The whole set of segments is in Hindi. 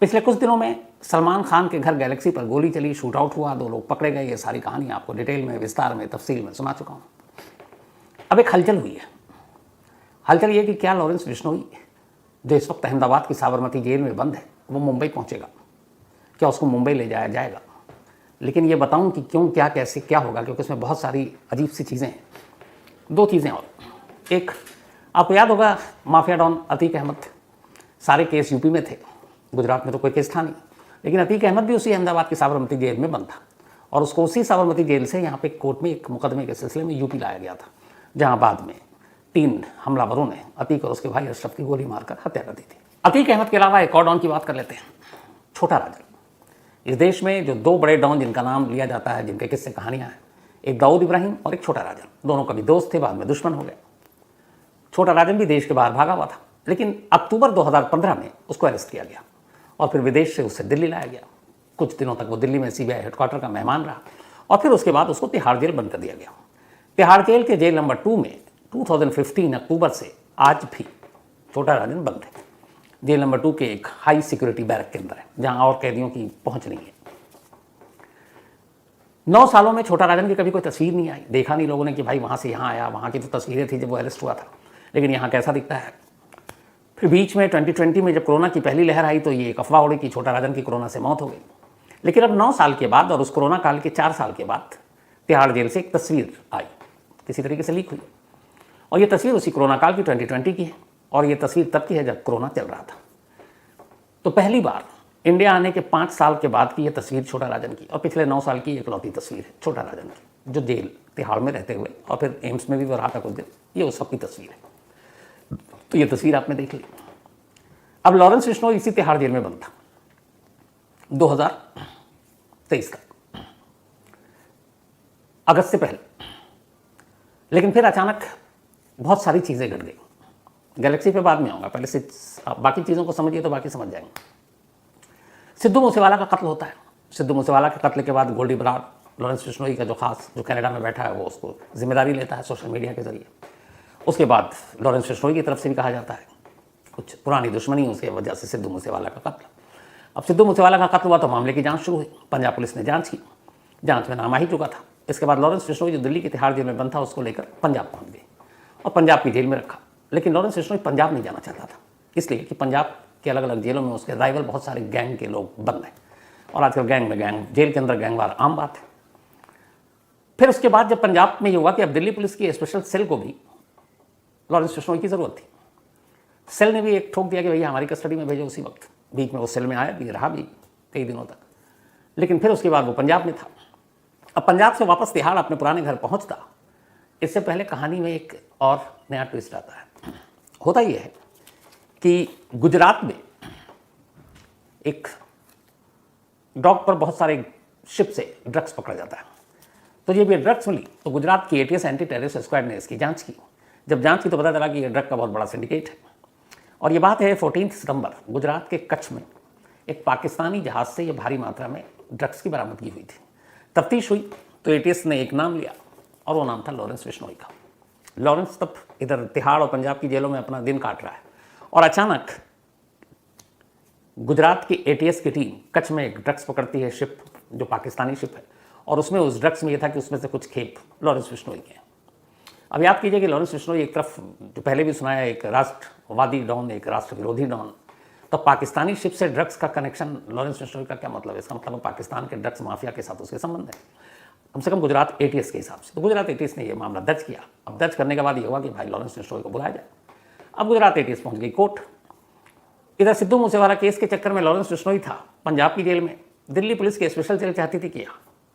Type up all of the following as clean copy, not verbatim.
पिछले कुछ दिनों में सलमान खान के घर गैलेक्सी पर गोली चली, शूट आउट हुआ, 2 लोग पकड़े गए। ये सारी कहानी आपको डिटेल में, विस्तार में, तफसील में सुना चुका हूँ। अब एक हलचल हुई है। हलचल ये कि क्या लॉरेंस बिश्नोई, जो इस वक्त अहमदाबाद की साबरमती जेल में बंद है, वो मुंबई पहुँचेगा? क्या उसको मुंबई ले जाया जाएगा? लेकिन ये बताऊँ कि क्यों, क्या, कैसे, क्या होगा, क्योंकि इसमें बहुत सारी अजीब सी चीज़ें हैं। 2 चीज़ें और। एक, आपको याद होगा माफिया डॉन अतीक अहमद, सारे केस यूपी में थे, गुजरात में तो कोई केस था नहीं, लेकिन अतीक अहमद भी उसी अहमदाबाद की साबरमती जेल में बंद था और उसको उसी साबरमती जेल से यहाँ पे कोर्ट में एक मुकदमे के सिलसिले में यूपी लाया गया था, जहाँ बाद में 3 हमलावरों ने अतीक और उसके भाई अशरफ की गोली मारकर हत्या कर दी थी। अतीक अहमद के अलावा एक और डॉन की बात कर लेते हैं, छोटा राजन। इस देश में जो 2 बड़े डॉन जिनका नाम लिया जाता है, जिनके किस्से कहानियाँ हैं, एक दाऊद इब्राहिम और एक छोटा राजन। दोनों कभी दोस्त थे, बाद में दुश्मन हो गए। छोटा राजन भी देश के बाहर भागा हुआ था, लेकिन अक्टूबर 2015 में उसको अरेस्ट किया गया और फिर विदेश से उसे दिल्ली लाया गया। कुछ दिनों तक वो दिल्ली में सीबीआई हेडक्वार्टर का मेहमान रहा और फिर उसके बाद उसको तिहाड़ जेल बंद कर दिया गया। तिहाड़ जेल के जेल नंबर 2 में 2015 अक्टूबर से आज भी छोटा राजन बंद है। जेल नंबर 2 के एक हाई सिक्योरिटी बैरक के अंदर है, जहां और कैदियों की पहुंच नहीं है। 9 सालों में छोटा राजन की कभी कोई तस्वीर नहीं आई, देखा नहीं लोगों ने कि भाई वहाँ से यहाँ आया। वहाँ की तो तस्वीरें थी जब वो अरेस्ट हुआ था, लेकिन यहाँ कैसा दिखता है। फिर बीच में 2020 में जब कोरोना की पहली लहर आई तो ये एक अफवाह उड़ी कि छोटा राजन की कोरोना से मौत हो गई। लेकिन अब 9 साल के बाद और उस कोरोना काल के 4 साल के बाद तिहाड़ जेल से एक तस्वीर आई, किसी तरीके से लीक हुई, और ये तस्वीर उसी कोरोना काल की 2020 की है। और ये तस्वीर तब की है जब कोरोना चल रहा था। तो पहली बार इंडिया आने के 5 साल के बाद की ये तस्वीर छोटा राजन की, और पिछले 9 साल की एकलौती तस्वीर है छोटा राजन की, जो जेल तिहाड़ में रहते हुए और फिर एम्स में भी वो रहा था कुछ दिन। ये उस वक्त की तस्वीर है। तो ये तस्वीर आपने देख ली। अब लॉरेंस बिश्नोई इसी तिहाड़ जेल में बंद था 2023 तक, अगस्त से पहले। लेकिन फिर अचानक बहुत सारी चीज़ें घट गई। गैलेक्सी पे बाद में आऊँगा, पहले से बाकी चीज़ों को समझिए तो बाकी समझ जाएंगे। सिद्धू मूसेवाला का कत्ल होता है। सिद्धू मूसेवाला के कत्ल के बाद गोल्डी बराड़, लॉरेंस बिश्नोई का जो कनाडा में बैठा है, वो उसको जिम्मेदारी लेता है सोशल मीडिया के जरिए। उसके बाद लॉरेंस बिश्नोई की तरफ से भी कहा जाता है कुछ पुरानी दुश्मनी उसकी वजह से सिद्धू मूसेवाला का कत्ल। अब सिद्धू मूसेवाला का कत्ल हुआ तो मामले की जांच शुरू हुई। पंजाब पुलिस ने जांच की, जांच में नाम आ ही चुका था। इसके बाद लॉरेंस बिश्नोई जो दिल्ली के तिहाड़ जेल में बंद था, उसको लेकर पंजाब पहुंच गए और पंजाब की जेल में रखा। लेकिन लॉरेंस बिश्नोई पंजाब नहीं जाना चाहता था, इसलिए कि पंजाब के अलग अलग जेलों में उसके राइवल बहुत सारे गैंग के लोग बंद हैं, और आजकल गैंग जेल के अंदर गैंगवार आम बात है। फिर उसके बाद जब पंजाब में ये हुआ कि अब दिल्ली पुलिस की स्पेशल सेल को भी लॉरेंस बिश्नोई की ज़रूरत थी। सेल ने भी एक ठोक दिया कि भैया हमारी कस्टडी में भेजो। उसी वक्त बीच में वो सेल में आया भी, रहा भी कई दिनों तक। लेकिन फिर उसके बाद वो पंजाब में था। अब पंजाब से वापस तिहाड़ अपने पुराने घर पहुंचता, इससे पहले कहानी में एक और नया ट्विस्ट आता है। होता यह है कि गुजरात में एक डॉक पर बहुत सारे शिप से ड्रग्स पकड़ा जाता है। तो जब ये ड्रग्स मिली तो गुजरात की ATS एंटी टेररिस्ट स्क्वाड ने इसकी जांच की। जब जांच की तो पता चला कि ये ड्रग का बहुत बड़ा सिंडिकेट है। और ये बात है 14 सितंबर गुजरात के कच्छ में एक पाकिस्तानी जहाज़ से ये भारी मात्रा में ड्रग्स की बरामदगी हुई थी। तफ्तीश हुई तो ATS ने एक नाम लिया और वो नाम था लॉरेंस बिश्नोई का। लॉरेंस तब इधर तिहाड़ और पंजाब की जेलों में अपना दिन काट रहा है, और अचानक गुजरात की ATS की टीम कच्छ में एक ड्रग्स पकड़ती है, शिप जो पाकिस्तानी शिप है, और उसमें उस ड्रग्स में यह था कि उसमें से कुछ खेप लॉरेंस बिश्नोई के। अब याद कीजिए कि लॉरेंस बिश्नोई एक तरफ, जो पहले भी सुनाया, एक राष्ट्रवादी डॉन, एक राष्ट्र विरोधी डॉन। तो पाकिस्तानी शिप से ड्रग्स का कनेक्शन लॉरेंस बिश्नोई का क्या मतलब है? इसका मतलब पाकिस्तान के ड्रग्स माफिया के साथ उसके संबंध है, कम से कम गुजरात ATS के हिसाब से। तो गुजरात ATS ने यह मामला दर्ज किया। अब दर्ज करने के बाद ये हुआ कि भाई लॉरेंस बिश्नोई को बुलाया जाए। अब गुजरात ATS पहुंच गई कोर्ट। इधर सिद्धू मूसेवाला केस के चक्कर में लॉरेंस बिश्नोई था पंजाब की जेल में। दिल्ली पुलिस की स्पेशल जेल चाहती थी कि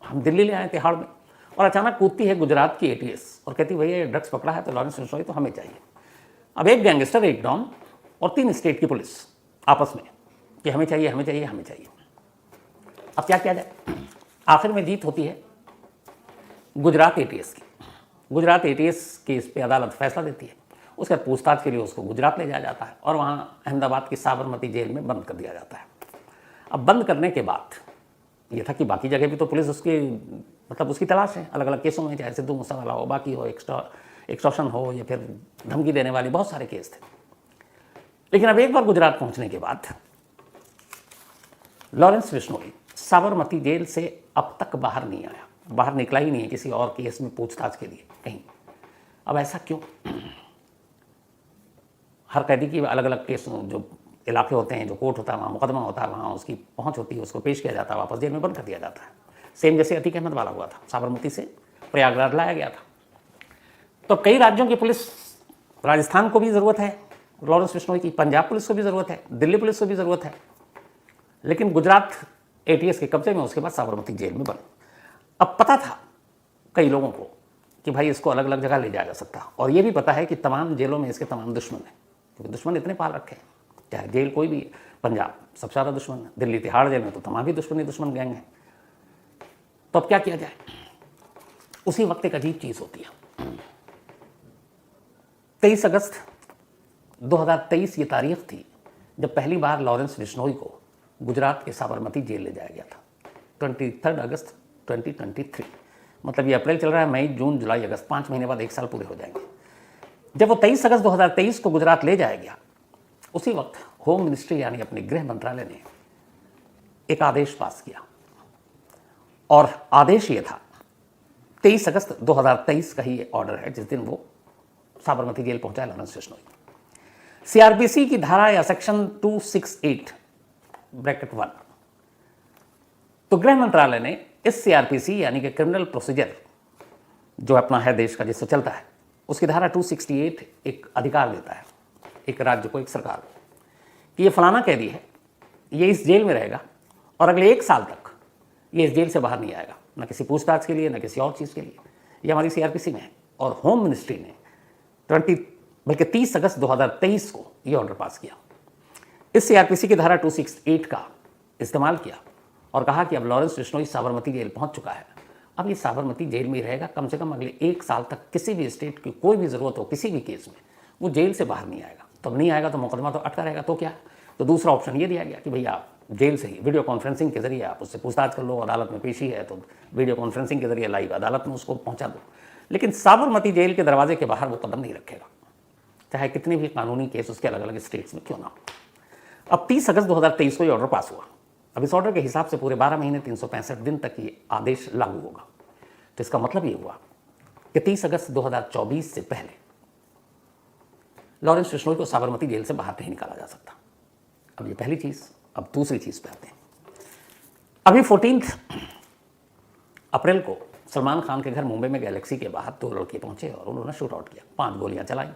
हम दिल्ली ले आए तिहाड़ में, और अचानक कूदती है गुजरात की ATS और कहती भैया ये ड्रग्स पकड़ा है तो लॉरेंस बिश्नोई तो हमें चाहिए। अब एक गैंगस्टर, एक डॉन और 3 स्टेट की पुलिस आपस में कि हमें चाहिए, हमें चाहिए, हमें चाहिए। अब क्या किया जाए? आखिर में जीत होती है गुजरात ATS की। गुजरात ATS केस पे अदालत फैसला देती है। उसके बाद पूछताछ के लिए उसको गुजरात ले जाया जाता है और वहाँ अहमदाबाद की साबरमती जेल में बंद कर दिया जाता है। अब बंद करने के बाद ये था कि बाकी जगह भी तो पुलिस उसकी उसकी तलाश है, अलग अलग केसों में, चाहे सिद्धू मूसेवाला हो, बाकी हो, एक्सटॉर्शन हो, या फिर धमकी देने वाले बहुत सारे केस थे। लेकिन अब एक बार गुजरात पहुंचने के बाद लॉरेंस बिश्नोई साबरमती जेल से अब तक बाहर नहीं आया, बाहर निकला ही नहीं है किसी और केस में पूछताछ के लिए कहीं। अब ऐसा क्यों? हर कैदी की अलग अलग केस, जो इलाके होते हैं, जो कोर्ट होता है, वहाँ मुकदमा होता है, वहाँ उसकी पहुँच होती है, उसको पेश किया जाता है, वापस जेल में बंद कर दिया जाता है। सेम जैसे अतीक अहमद वाला हुआ था, साबरमती से प्रयागराज लाया गया था। तो कई राज्यों की पुलिस, राजस्थान को भी ज़रूरत है लॉरेंस बिश्नोई की, पंजाब पुलिस को भी ज़रूरत है, दिल्ली पुलिस को भी ज़रूरत है, लेकिन गुजरात एटीएस के कब्जे में, उसके बाद साबरमती जेल में बंद। अब पता था कई लोगों को कि भाई इसको अलग अलग जगह ले जाया जा सकता, और ये भी पता है कि तमाम जेलों में इसके तमाम दुश्मन हैं, क्योंकि दुश्मन इतने पाल रखे हैं, चाहे जेल कोई भी। पंजाब सबसे ज़्यादा दुश्मन है, दिल्ली तिहाड़ जेल में तो तमाम ही दुश्मन गैंग है। तो अब क्या किया जाए? उसी वक्त एक अजीब चीज़ होती है। 23 अगस्त 2023 ये तारीख थी जब पहली बार लॉरेंस बिश्नोई को गुजरात के साबरमती जेल ले जाया गया था। 23 अगस्त 2023, मतलब ये अप्रैल चल रहा है, मई जून जुलाई अगस्त, 5 महीने बाद 1 साल पूरे हो जाएंगे। जब वो 23 अगस्त 2023 को गुजरात ले जाया गया, उसी वक्त होम मिनिस्ट्री यानी अपने गृह मंत्रालय ने एक आदेश पास किया, और आदेश ये था, 23 अगस्त 2023 का ही ये ऑर्डर है जिस दिन वो साबरमती जेल पहुंचा लॉरेंस बिश्नोई। सीआरपीसी की धारा या सेक्शन 268(1), तो गृह मंत्रालय ने इस सीआरपीसी यानी कि क्रिमिनल प्रोसीजर जो अपना है देश का, जिससे चलता है, उसकी धारा 268 एक अधिकार देता है एक राज्य को, एक सरकार को, कि ये फलाना कैदी है, ये इस जेल में रहेगा और अगले 1 साल तक ये इस जेल से बाहर नहीं आएगा, न किसी पूछताछ के लिए, न किसी और चीज़ के लिए। ये हमारी सीआरपीसी में है। और होम मिनिस्ट्री ने 30 अगस्त 2023 को ये ऑर्डर पास किया। इस सीआरपीसी की धारा 268 का इस्तेमाल किया और कहा कि अब लॉरेंस बिश्नोई साबरमती जेल पहुंच चुका है, अब ये साबरमती जेल में ही रहेगा कम से कम अगले 1 साल तक। किसी भी स्टेट की कोई भी ज़रूरत हो किसी भी केस में, वो जेल से बाहर नहीं आएगा। तो अब नहीं आएगा तो मुकदमा तो अटका रहेगा, तो क्या? तो दूसरा ऑप्शन ये दिया गया कि भैया आप जेल से ही वीडियो कॉन्फ्रेंसिंग के जरिए आप उससे पूछताछ कर लो, अदालत में पेशी है तो वीडियो कॉन्फ्रेंसिंग के जरिए लाइव अदालत में उसको पहुंचा दो। लेकिन साबरमती जेल के दरवाजे के बाहर वो कदम नहीं रखेगा, चाहे कितने भी कानूनी केस उसके अलग अलग स्टेट्स में क्यों ना हो। अब 30 अगस्त 2023 को ये ऑर्डर पास हुआ। अब इस ऑर्डर के हिसाब से पूरे 12 महीने 365 दिन तक ये आदेश लागू होगा। तो इसका मतलब ये हुआ कि 30 अगस्त 2024 से पहले लॉरेंस बिश्नोई को साबरमती जेल से बाहर नहीं निकाला जा सकता। अब ये पहली चीज़। अब दूसरी चीज़ पे आते हैं। अभी 14 अप्रैल को सलमान खान के घर मुंबई में गैलेक्सी के बाहर 2 लड़के पहुंचे और उन्होंने शूट आउट किया। 5 गोलियां चलाई,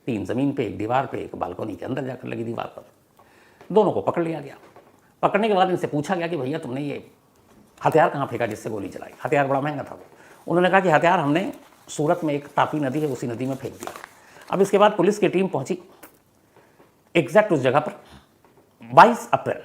3 ज़मीन पे, 1 दीवार पे, 1 बालकनी के अंदर जाकर लगी दीवार पर। दोनों को पकड़ लिया गया। पकड़ने के बाद इनसे पूछा गया कि भैया तुमने ये हथियार कहाँ फेंका जिससे गोली चलाई? हथियार बड़ा महंगा था वो। उन्होंने कहा कि हथियार हमने सूरत में एक तापी नदी है उसी नदी में फेंक दिया। अब इसके बाद पुलिस की टीम पहुंची एग्जैक्ट उस जगह पर 22 अप्रैल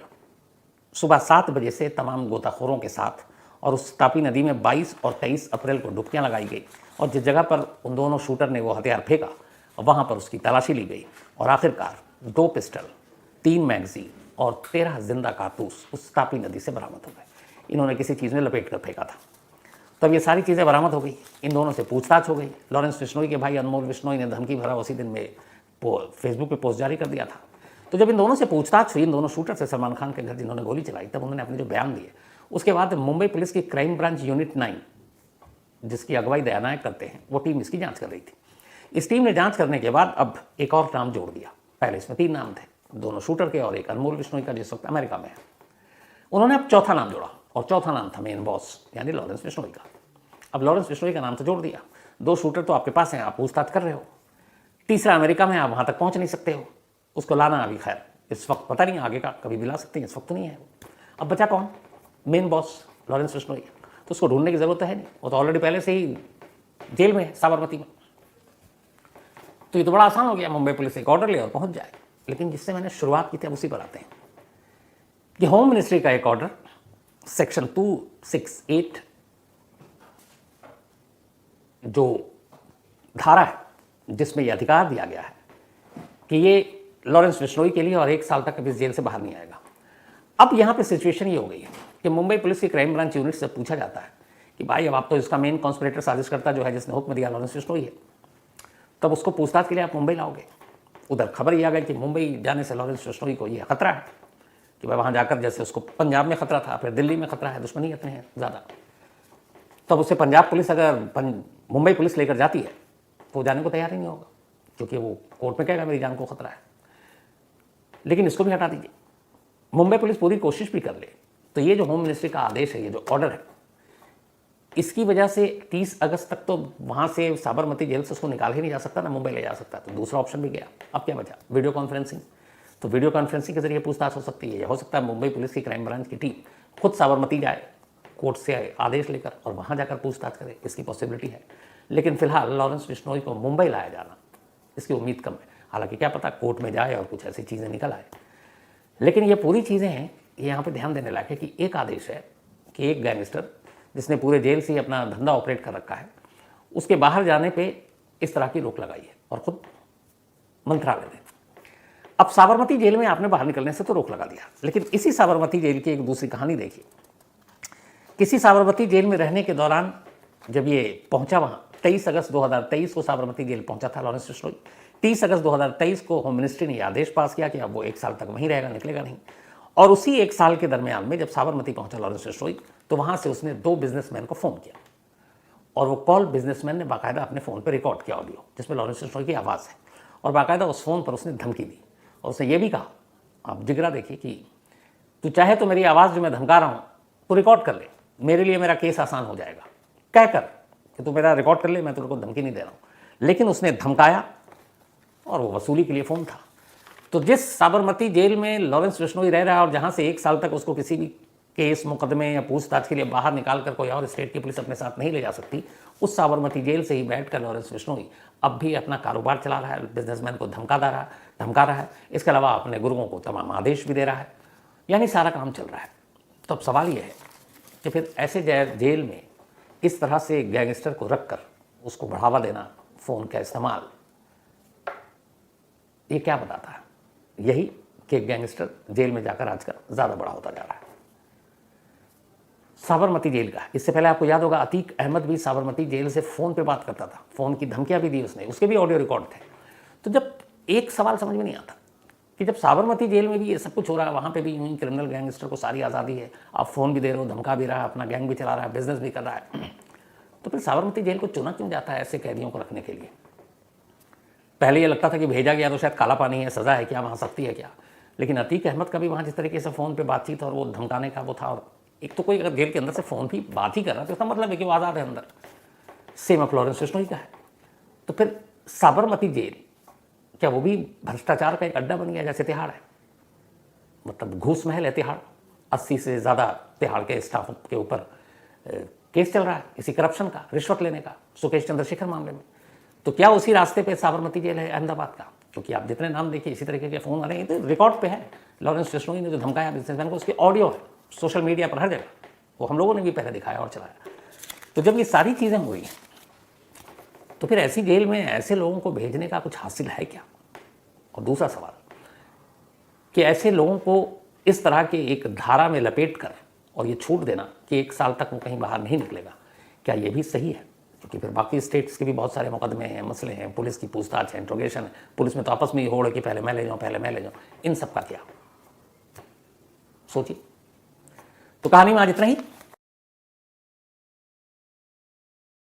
सुबह 7 बजे से तमाम गोताखोरों के साथ, और उस तापी नदी में 22 और 23 अप्रैल को डुबकियां लगाई गई और जिस जगह पर उन दोनों शूटर ने वो हथियार फेंका वहाँ पर उसकी तलाशी ली गई और आखिरकार 2 पिस्टल, 3 मैगजीन और 13 जिंदा कारतूस उस तापी नदी से बरामद हो गए। इन्होंने किसी चीज़ में लपेट कर फेंका था। तब ये सारी चीज़ें बरामद हो गई। इन दोनों से पूछताछ हो गई। लॉरेंस बिश्नोई के भाई अनमोल बिश्नोई ने धमकी भरा उसी दिन में फेसबुक पे पोस्ट जारी कर दिया था। तो जब इन दोनों से पूछताछ हुई, इन दोनों शूटर से सलमान खान के घर जिन्होंने गोली चलाई, तब उन्होंने अपने जो बयान दिए, उसके बाद मुंबई पुलिस की क्राइम ब्रांच यूनिट 9 जिसकी अगुवाई दया नायक करते हैं, वो टीम इसकी जांच कर रही थी। इस टीम ने जांच करने के बाद अब एक और नाम जोड़ दिया। पहले इसमें 3 नाम थे, दोनों शूटर के और एक अनमोल बिश्नोई का जिस वक्त अमेरिका में है। उन्होंने अब चौथा नाम जोड़ा और चौथा नाम था मेन बॉस यानी लॉरेंस बिश्नोई का। अब लॉरेंस बिश्नोई का नाम तो जोड़ दिया। 2 शूटर तो आपके पास हैं, आप पूछताछ कर रहे हो। तीसरा अमेरिका में, आप वहाँ तक पहुँच नहीं सकते हो, उसको लाना अभी खैर इस वक्त पता नहीं, आगे का कभी भी ला सकते हैं, इस वक्त तो नहीं है। अब बचा कौन? Main boss Lawrence Bishnoi. तो उसको ढूंढने की ज़रूरत है नहीं, वो तो ऑलरेडी पहले से ही जेल में है साबरमती में। तो ये तो बड़ा आसान हो गया, मुंबई पुलिस एक ऑर्डर ले और पहुंच जाए। लेकिन जिससे मैंने शुरुआत की थी अब उसी पर आते हैं कि होम मिनिस्ट्री का एक ऑर्डर सेक्शन 268 जो धारा है जिसमें यह अधिकार दिया गया है कि ये लॉरेंस बिश्नोई के लिए और 1 साल तक कभी जेल से बाहर नहीं आएगा। अब यहाँ पे सिचुएशन ये हो गई है कि मुंबई पुलिस की क्राइम ब्रांच यूनिट से पूछा जाता है कि भाई अब आप तो इसका मेन कॉन्स्पिरेटर साजिशकर्ता जो है जिसने हुक्म दिया लॉरेंस बिश्नोई है, तब उसको पूछताछ के लिए आप मुंबई लाओगे। उधर खबर यह आ गई कि मुंबई जाने से लॉरेंस बिश्नोई को ये खतरा है कि वह वहाँ जाकर, जैसे उसको पंजाब में खतरा था, फिर दिल्ली में खतरा है, दुश्मनी इतने हैं ज़्यादा, तब उसे पंजाब पुलिस अगर मुंबई पुलिस लेकर जाती है तो जाने को तैयार ही नहीं होगा, क्योंकि वो कोर्ट में कहेगा मेरी जान को खतरा है। लेकिन इसको भी हटा दीजिए, मुंबई पुलिस पूरी कोशिश भी कर ले तो ये जो होम मिनिस्ट्री का आदेश है, ये जो ऑर्डर है, इसकी वजह से 30 अगस्त तक तो वहाँ से साबरमती जेल से उसको निकाल ही नहीं जा सकता, ना मुंबई ले जा सकता। तो दूसरा ऑप्शन भी गया, अब क्या बचा? Video conferencing. तो वीडियो कॉन्फ्रेंसिंग के जरिए पूछताछ हो सकती है। हो सकता है मुंबई पुलिस की क्राइम ब्रांच की टीम खुद साबरमती जाए, कोर्ट से आए आदेश लेकर, और वहाँ जाकर पूछताछ करे, इसकी पॉसिबिलिटी है। लेकिन फिलहाल लॉरेंस बिश्नोई को मुंबई लाया जाना, इसकी उम्मीद कम है। हालांकि क्या पता कोर्ट में जाए और कुछ ऐसी चीज़ें निकल आए। लेकिन ये पूरी चीज़ें हैं, ये यहाँ पर ध्यान देने लायक है कि एक आदेश है कि एक गैंगस्टर जिसने पूरे जेल से ही अपना धंधा ऑपरेट कर रखा है, उसके बाहर जाने पे इस तरह की रोक लगाई है, और खुद मंत्रालय ने। अब साबरमती जेल में आपने बाहर निकलने से तो रोक लगा दिया, लेकिन इसी साबरमती जेल की एक दूसरी कहानी देखिए। किसी साबरमती जेल में रहने के दौरान जब ये पहुंचा वहाँ, 23 अगस्त 2023 को साबरमती जेल पहुंचा था लॉरेंस बिश्नोई। 30 अगस्त 2023 को होम मिनिस्ट्री ने आदेश पास किया कि अब वो 1 साल तक वहीं रहेगा, निकलेगा नहीं। और उसी 1 साल के दरमियान में जब साबरमती पहुंचा लॉरेंस बिश्नोई, तो वहाँ से उसने 2 बिजनेसमैन को फ़ोन किया, और वो कॉल बिजनेसमैन ने बाकायदा अपने फ़ोन पर रिकॉर्ड किया ऑडियो, जिसमें लॉरेंस बिश्नोई की आवाज़ है, और बाकायदा उस फ़ोन पर उसने धमकी दी, और उसने ये भी कहा, आप जिगरा देखिए, कि तू चाहे तो मेरी आवाज़ जो मैं धमका रहा हूँ तो रिकॉर्ड कर ले, मेरे लिए मेरा केस आसान हो जाएगा, कहकर कि तू मेरा रिकॉर्ड कर ले, मैं तेरे को धमकी नहीं दे रहा हूँ। लेकिन उसने धमकाया, और वो वसूली के लिए फ़ोन था। तो जिस साबरमती जेल में लॉरेंस बिश्नोई रह रहा है, और जहाँ से 1 साल तक उसको किसी भी केस मुकदमे या पूछताछ के लिए बाहर निकाल कर कोई और स्टेट की पुलिस अपने साथ नहीं ले जा सकती, उस साबरमती जेल से ही बैठकर लॉरेंस बिश्नोई अब भी अपना कारोबार चला रहा है, बिजनेसमैन को धमका रहा है। इसके अलावा अपने गुरुओं को तमाम आदेश भी दे रहा है, यानी सारा काम चल रहा है। तो अब सवाल ये है कि फिर ऐसे जेल में इस तरह से गैंगस्टर को रख कर उसको बढ़ावा देना, फ़ोन का इस्तेमाल, ये क्या बताता है? यही कि गैंगस्टर जेल में जाकर आजकल ज़्यादा बड़ा होता जा रहा है। साबरमती जेल का, इससे पहले आपको याद होगा अतीक अहमद भी साबरमती जेल से फ़ोन पे बात करता था, फ़ोन की धमकियां भी दी उसने, उसके भी ऑडियो रिकॉर्ड थे। तो जब एक सवाल समझ में नहीं आता कि जब साबरमती जेल में भी ये सब कुछ हो रहा है, वहाँ पे भी यूँ क्रिमिनल गैंगस्टर को सारी आज़ादी है, आप फ़ोन भी दे रहे हो, धमका भी रहा है, अपना गैंग भी चला रहा है, बिजनेस भी कर रहा है, तो फिर साबरमती जेल को चुना क्यों जाता है ऐसे कैदियों को रखने के लिए? पहले ये लगता था कि भेजा गया तो शायद काला पानी है, सज़ा है क्या, वहाँ सख्ती है क्या। लेकिन अतीक अहमद का भी वहाँ जिस तरीके से फ़ोन पे बातचीत और वो धमकाने का वो था, और एक तो कोई अगर जेल के अंदर से फ़ोन भी बात ही कर रहा है तो इसका मतलब है कि वो आज़ाद है अंदर। सेम अब लॉरेंस बिश्नोई का है। तो फिर साबरमती जेल क्या वो भी भ्रष्टाचार का एक अड्डा बन गया जैसे तिहाड़ है? मतलब घूस महल है तिहाड़, 80 से ज़्यादा तिहाड़ के स्टाफ के ऊपर केस चल रहा है इसी करप्शन का, रिश्वत लेने का, सुकेश चंद्रशेखर मामले में। तो क्या उसी रास्ते पे साबरमती जेल है अहमदाबाद का? क्योंकि आप जितने नाम देखिए इसी तरीके के फ़ोन आ रहे हैं, तो रिकॉर्ड पे है। लॉरेंस बिश्नोई ने जो धमकाया बिजनेसमैन को, उसकी ऑडियो है सोशल मीडिया पर हर जगह, वो हम लोगों ने भी पहले दिखाया और चलाया। तो जब ये सारी चीज़ें हुई तो फिर ऐसी जेल में ऐसे लोगों को भेजने का कुछ हासिल है क्या? और दूसरा सवाल कि ऐसे लोगों को इस तरह के एक धारा में लपेट कर और ये छूट देना कि 1 साल तक वो कहीं बाहर नहीं निकलेगा, क्या ये भी सही है? क्योंकि फिर बाकी स्टेट्स के भी बहुत सारे मुकदमे हैं, मसले हैं, पुलिस की पूछताछ है, इंट्रोगेशन है, पुलिस में तो आपस में ही होड़ कि पहले मैं ले जाऊँ, इन सब का क्या? सोचिए। तो कहानी में आज इतना ही।